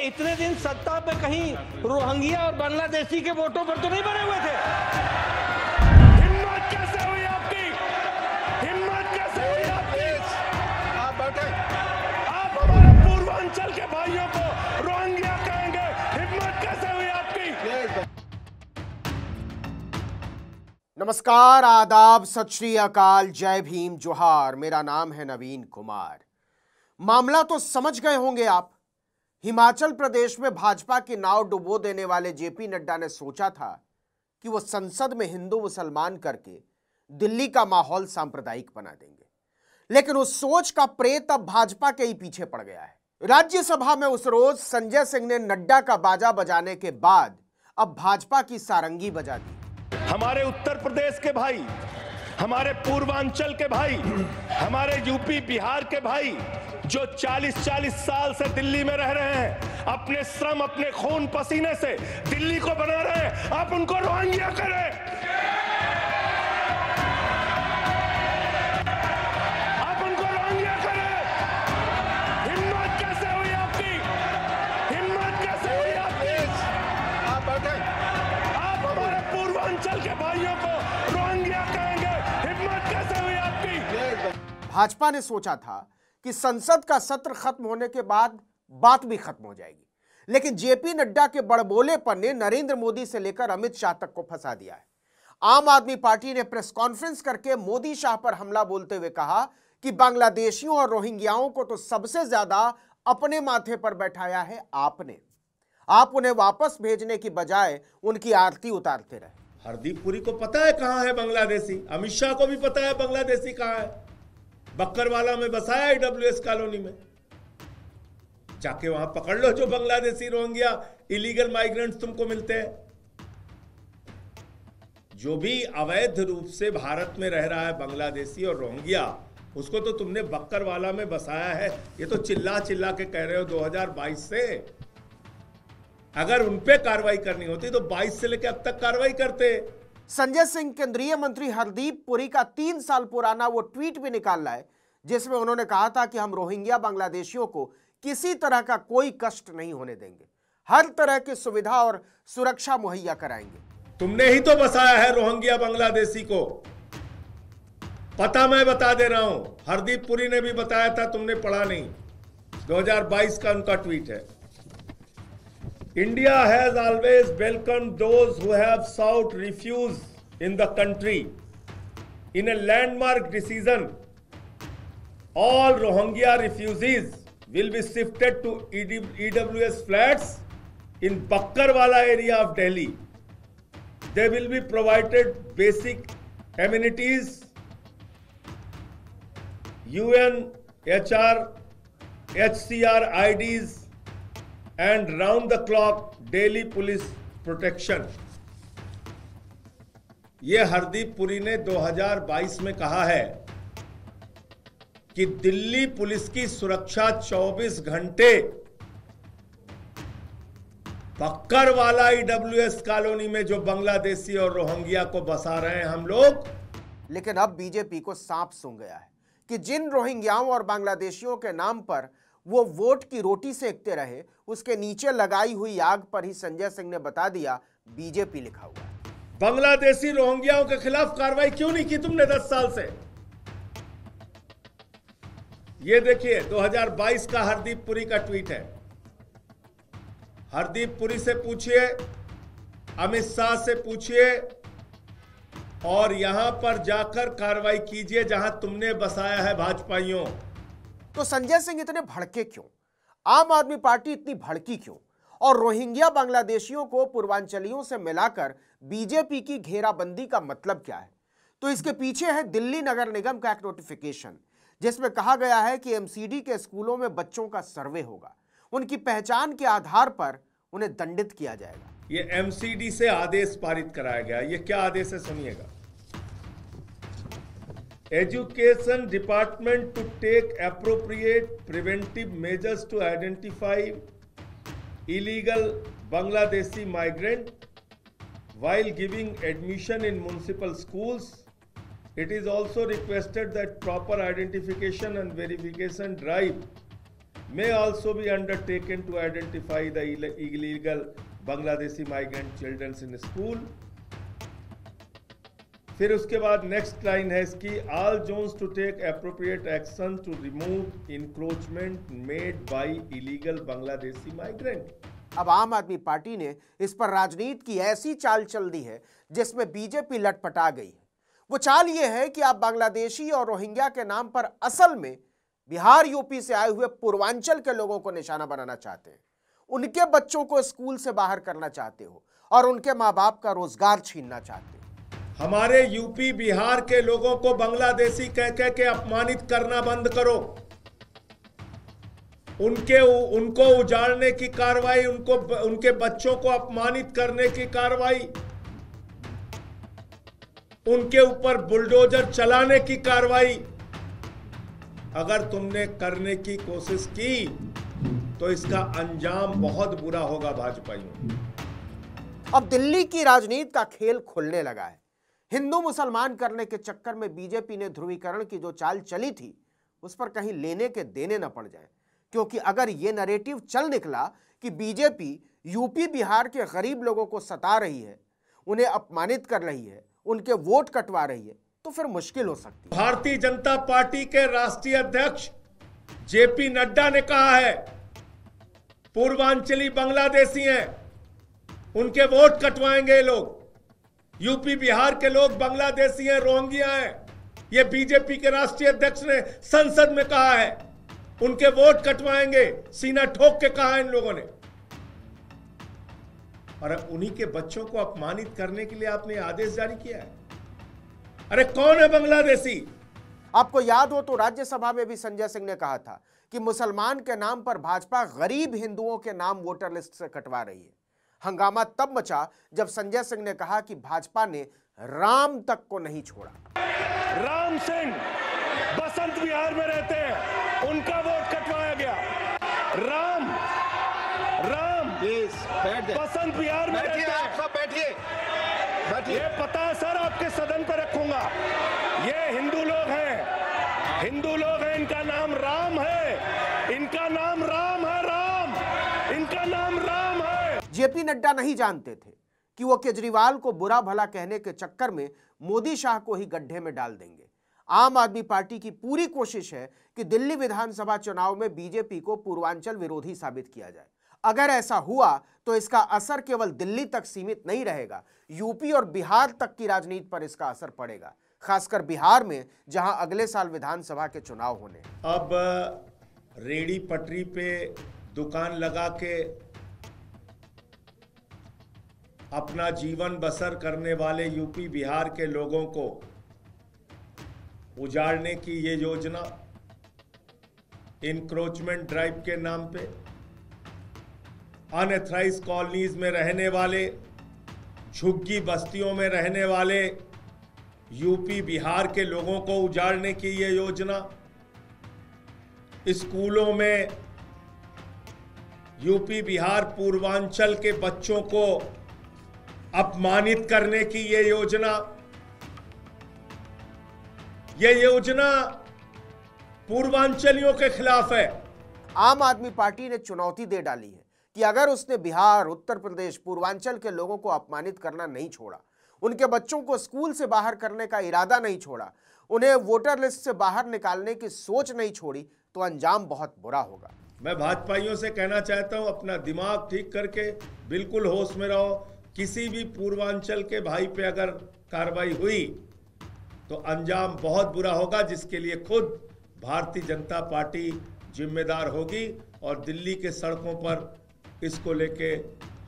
इतने दिन सत्ता पे कहीं रोहिंग्या और बांग्लादेशी के वोटों पर तो नहीं बने हुए थे। हिम्मत कैसे हुई आपकी? हिम्मत कैसे हुई आपकी? आप बैठे। आप हमारे पूर्वांचल के भाइयों को रोहिंग्या कहेंगे? हिम्मत कैसे हुई आपकी? नमस्कार, आदाब, सत श्री अकाल, जय भीम, जोहार। मेरा नाम है नवीन कुमार। मामला तो समझ गए होंगे आप। हिमाचल प्रदेश में भाजपा की नाव डुबो देने वाले जेपी नड्डा ने सोचा था कि वो संसद में हिंदू मुसलमान करके दिल्ली का माहौल सांप्रदायिक बना देंगे, लेकिन उस सोच का प्रेत अब भाजपा के ही पीछे पड़ गया है। राज्यसभा में उस रोज संजय सिंह ने नड्डा का बाजा बजाने के बाद अब भाजपा की सारंगी बजा दी। हमारे उत्तर प्रदेश के भाई, हमारे पूर्वांचल के भाई, हमारे यूपी बिहार के भाई जो 40-40 साल से दिल्ली में रह रहे हैं, अपने श्रम, अपने खून पसीने से दिल्ली को बना रहे हैं, आप उनको रोहिंग्या करें। आप उनको रोहिंग्या करें। हिम्मत कैसे हुई आपकी? हिम्मत कैसे हुई आपकी? आप बैठे। आप हमारे पूर्वांचल के भाइयों को रोहिंग्या कहेंगे? हिम्मत कैसे हुई आपकी? भाजपा ने सोचा था कि संसद का सत्र खत्म होने के बाद बात भी खत्म हो जाएगी, लेकिन जेपी नड्डा के बड़बोलेपन ने नरेंद्र मोदी से लेकर अमित शाह तक को फंसा दिया है। आम आदमी पार्टी ने प्रेस कॉन्फ्रेंस करके मोदी शाह पर हमला बोलते हुए कहा कि बांग्लादेशियों और रोहिंग्याओं को तो सबसे ज्यादा अपने माथे पर बैठाया है आपने। आप उन्हें वापस भेजने की बजाय उनकी आरती उतारते रहे। हरदीप पुरी को पता है कहां है बांग्लादेशी, अमित शाह को भी पता है बांग्लादेशी कहां है। बक्करवाला में बसाया ईडब्ल्यूएस कॉलोनी में, जाके वहां पकड़ लो जो बांग्लादेशी रोहिंग्या इलीगल माइग्रेंट्स तुमको मिलते हैं। जो भी अवैध रूप से भारत में रह रहा है बांग्लादेशी और रोहिंग्या, उसको तो तुमने बक्करवाला में बसाया है। ये तो चिल्ला चिल्ला के कह रहे हो 2022 से। अगर उनपे कार्रवाई करनी होती तो 22 से लेकर अब तक कार्रवाई करते। संजय सिंह केंद्रीय मंत्री हरदीप पुरी का 3 साल पुराना वो ट्वीट भी निकाल लाए जिसमें उन्होंने कहा था कि हम रोहिंग्या बांग्लादेशियों को किसी तरह का कोई कष्ट नहीं होने देंगे, हर तरह की सुविधा और सुरक्षा मुहैया कराएंगे। तुमने ही तो बसाया है रोहिंग्या बांग्लादेशी को, पता मैं बता दे रहा हूं। हरदीप पुरी ने भी बताया था, तुमने पढ़ा नहीं। 2022 का उनका ट्वीट है। India has always welcomed those who have sought refuge in the country. In a landmark decision, all Rohingya refugees will be shifted to EWS flats in Bakkarwala area of Delhi. They will be provided basic amenities, UNHR, HCR IDs, and round the clock daily police protection। यह हरदीप पुरी ने 2022 में कहा है कि Delhi police की सुरक्षा 24 घंटे Bakkarwala EWS colony में जो बांग्लादेशी और रोहिंग्या को बसा रहे हैं हम लोग। लेकिन अब बीजेपी को सांप सूंघ गया है कि जिन रोहिंग्याओं और बांग्लादेशियों के नाम पर वो वोट की रोटी सेकते रहे, उसके नीचे लगाई हुई आग पर ही संजय सिंह ने बता दिया बीजेपी लिखा हुआ है। बांग्लादेशी रोहिंग्याओं के खिलाफ कार्रवाई क्यों नहीं की तुमने 10 साल से? ये देखिए 2022 का हरदीप पुरी का ट्वीट है। हरदीप पुरी से पूछिए, अमित शाह से पूछिए और यहां पर जाकर कार्रवाई कीजिए जहां तुमने बसाया है भाजपाइयों। तो संजय सिंह इतने भड़के क्यों? आम आदमी पार्टी इतनी भड़की क्यों? और रोहिंग्या बांग्लादेशियों को पूर्वांचलियों से मिलाकर बीजेपी की घेराबंदी का मतलब क्या है? तो इसके पीछे है दिल्ली नगर निगम का एक नोटिफिकेशन जिसमें कहा गया है कि एमसीडी के स्कूलों में बच्चों का सर्वे होगा, उनकी पहचान के आधार पर उन्हें दंडित किया जाएगा। ये एमसीडी से आदेश पारित कराया गया। ये क्या आदेश है सुनिएगा। Education Department to take appropriate preventive measures to identify illegal Bangladeshi migrant while giving admission in municipal schools. It is also requested that proper identification and verification drive may also be undertaken to identify the illegal Bangladeshi migrant children in school. फिर उसके बाद next line है इसकी, all zones to take appropriate action to remove encroachment made by illegal Bangladeshi migrant. अब आम आदमी party ने इस पर राजनीति की ऐसी चाल चल दी है जिसमें बीजेपी लटपटा गई है। वो चाल ये है कि आप बांग्लादेशी और रोहिंग्या के नाम पर असल में बिहार यूपी से आए हुए पूर्वांचल के लोगों को निशाना बनाना चाहते हैं, उनके बच्चों को स्कूल से बाहर करना चाहते हो और उनके माँ बाप का रोजगार छीनना चाहते हो। हमारे यूपी बिहार के लोगों को बांग्लादेशी कह कह के अपमानित करना बंद करो। उनको उजाड़ने की कार्रवाई, उनके बच्चों को अपमानित करने की कार्रवाई, उनके ऊपर बुलडोजर चलाने की कार्रवाई अगर तुमने करने की कोशिश की तो इसका अंजाम बहुत बुरा होगा भाजपाइयों। अब दिल्ली की राजनीति का खेल खुलने लगा है। हिंदू मुसलमान करने के चक्कर में बीजेपी ने ध्रुवीकरण की जो चाल चली थी उस पर कहीं लेने के देने न पड़ जाए, क्योंकि अगर ये नैरेटिव चल निकला कि बीजेपी यूपी बिहार के गरीब लोगों को सता रही है, उन्हें अपमानित कर रही है, उनके वोट कटवा रही है, तो फिर मुश्किल हो सकती है। भारतीय जनता पार्टी के राष्ट्रीय अध्यक्ष जेपी नड्डा ने कहा है पूर्वांचली बांग्लादेशी हैं, उनके वोट कटवाएंगे लोग। यूपी बिहार के लोग बांग्लादेशी हैं, रोहिंग्या हैं। ये बीजेपी के राष्ट्रीय अध्यक्ष ने संसद में कहा है, उनके वोट कटवाएंगे। सीना ठोक के कहा इन लोगों ने। और उन्हीं के बच्चों को अपमानित करने के लिए आपने आदेश जारी किया है। अरे कौन है बांग्लादेशी? आपको याद हो तो राज्यसभा में भी संजय सिंह ने कहा था कि मुसलमान के नाम पर भाजपा गरीब हिंदुओं के नाम वोटर लिस्ट से कटवा रही है। हंगामा तब मचा जब संजय सिंह ने कहा कि भाजपा ने राम तक को नहीं छोड़ा। राम सिंह बसंत विहार में रहते हैं, उनका वोट कटवाया गया। राम प्लीज बैठ जाइए। बसंत विहार में रहते बैठिए, हैं। आप सब बैठिए, बैठिए। ये पता है सर, आपके सदन पर रखूंगा। ये हिंदू लोग हैं, हिंदू लोग हैं, इनका नाम राम है, इनका नाम राम है, राम, इनका नाम राम है। जेपी नड्डा नहीं जानते थे कि वो केजरीवाल को बुरा भला कहने के चक्कर में मोदी शाह को ही गड्ढे में डाल देंगे। आम आदमी पार्टी की पूरी कोशिश है कि दिल्ली विधानसभा चुनाव में बीजेपी को पूर्वांचल विरोधी साबित किया जाए। अगर ऐसा हुआ तो इसका असर केवल दिल्ली तक सीमित नहीं रहेगा, यूपी और बिहार तक की राजनीति पर इसका असर पड़ेगा, खासकर बिहार में जहां अगले साल विधानसभा के चुनाव होने। अब रेडी पटरी पे दुकान लगा के अपना जीवन बसर करने वाले यूपी बिहार के लोगों को उजाड़ने की ये योजना, इंक्रोचमेंट ड्राइव के नाम पे अनऑथराइज कॉलोनीज में रहने वाले, झुग्गी बस्तियों में रहने वाले यूपी बिहार के लोगों को उजाड़ने की ये योजना, स्कूलों में यूपी बिहार पूर्वांचल के बच्चों को अपमानित करने की ये योजना पूर्वांचलियों के खिलाफ है। आम आदमी पार्टी ने चुनौती दे डाली है कि अगर उसने बिहार, उत्तर प्रदेश, पूर्वांचल के लोगों को अपमानित करना नहीं छोड़ा, उनके बच्चों को स्कूल से बाहर करने का इरादा नहीं छोड़ा, उन्हें वोटर लिस्ट से बाहर निकालने की सोच नहीं छोड़ी, तो अंजाम बहुत बुरा होगा। मैं भाजपाइयों से कहना चाहता हूं, अपना दिमाग ठीक करके बिल्कुल होश में रहो। किसी भी पूर्वांचल के भाई पे अगर कार्रवाई हुई तो अंजाम बहुत बुरा होगा, जिसके लिए खुद भारतीय जनता पार्टी जिम्मेदार होगी और दिल्ली के सड़कों पर इसको लेके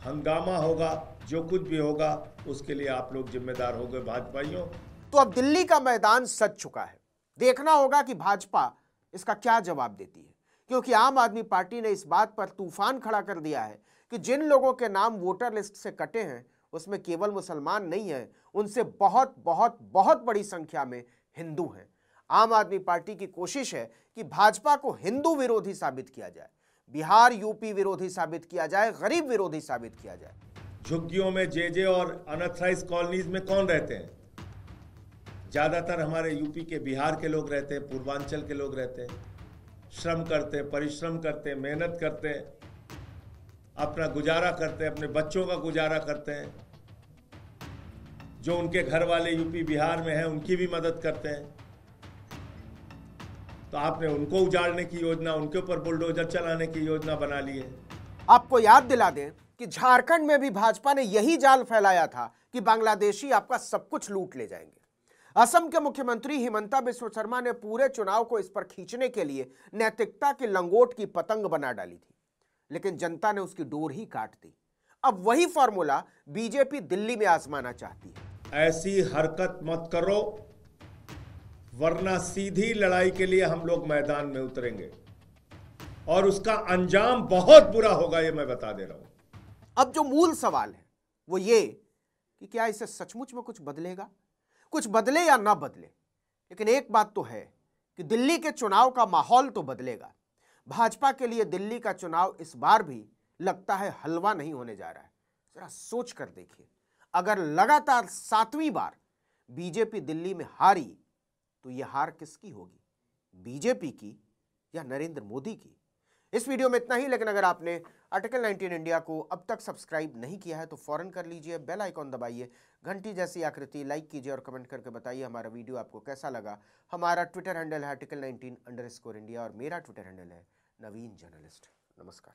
हंगामा होगा। जो कुछ भी होगा उसके लिए आप लोग जिम्मेदार होंगे भाजपाइयों। तो अब दिल्ली का मैदान सज चुका है, देखना होगा कि भाजपा इसका क्या जवाब देती है, क्योंकि आम आदमी पार्टी ने इस बात पर तूफान खड़ा कर दिया है कि जिन लोगों के नाम वोटर लिस्ट से कटे हैं उसमें केवल मुसलमान नहीं है, उनसे बहुत बहुत बहुत बड़ी संख्या में हिंदू हैं। आम आदमी पार्टी की कोशिश है कि भाजपा को हिंदू विरोधी साबित किया जाए, बिहार यूपी विरोधी साबित किया जाए, गरीब विरोधी साबित किया जाए। झुग्गियों में जेजे और अनऑथराइज कॉलोनीज में कौन रहते हैं? ज्यादातर हमारे यूपी के, बिहार के लोग रहते हैं, पूर्वांचल के लोग रहते हैं। श्रम करते हैं, परिश्रम करते हैं, मेहनत करते हैं, अपना गुजारा करते हैं, अपने बच्चों का गुजारा करते हैं, जो उनके घर वाले यूपी बिहार में हैं उनकी भी मदद करते हैं, तो आपने उनको उजाड़ने की योजना, उनके ऊपर बुलडोजर चलाने की योजना बना ली है। आपको याद दिला दें कि झारखंड में भी भाजपा ने यही जाल फैलाया था कि बांग्लादेशी आपका सब कुछ लूट ले जाएंगे। असम के मुख्यमंत्री हिमंता बिस्वा शर्मा ने पूरे चुनाव को इस पर खींचने के लिए नैतिकता की लंगोट की पतंग बना डाली थी, लेकिन जनता ने उसकी डोर ही काट दी। अब वही फॉर्मूला बीजेपी दिल्ली में आजमाना चाहती है। ऐसी हरकत मत करो, वरना सीधी लड़ाई के लिए हम लोग मैदान में उतरेंगे और उसका अंजाम बहुत बुरा होगा, ये मैं बता दे रहा हूं। अब जो मूल सवाल है वो ये कि क्या इसे सचमुच में कुछ बदलेगा? कुछ बदले या ना बदले, लेकिन एक बात तो है कि दिल्ली के चुनाव का माहौल तो बदलेगा। भाजपा के लिए दिल्ली का चुनाव इस बार भी लगता है हलवा नहीं होने जा रहा है। जरा सोच कर देखिए, अगर लगातार 7वीं बार बीजेपी दिल्ली में हारी तो यह हार किसकी होगी? बीजेपी की या नरेंद्र मोदी की? इस वीडियो में इतना ही, लेकिन अगर आपने आर्टिकल 19 इंडिया को अब तक सब्सक्राइब नहीं किया है तो फौरन कर लीजिए, बेल आइकॉन दबाइए, घंटी जैसी आकृति लाइक कीजिए और कमेंट करके बताइए हमारा वीडियो आपको कैसा लगा। हमारा ट्विटर हैंडल है आर्टिकल 19_इंडिया और मेरा ट्विटर हैंडल है नवीन जर्नलिस्ट। नमस्कार।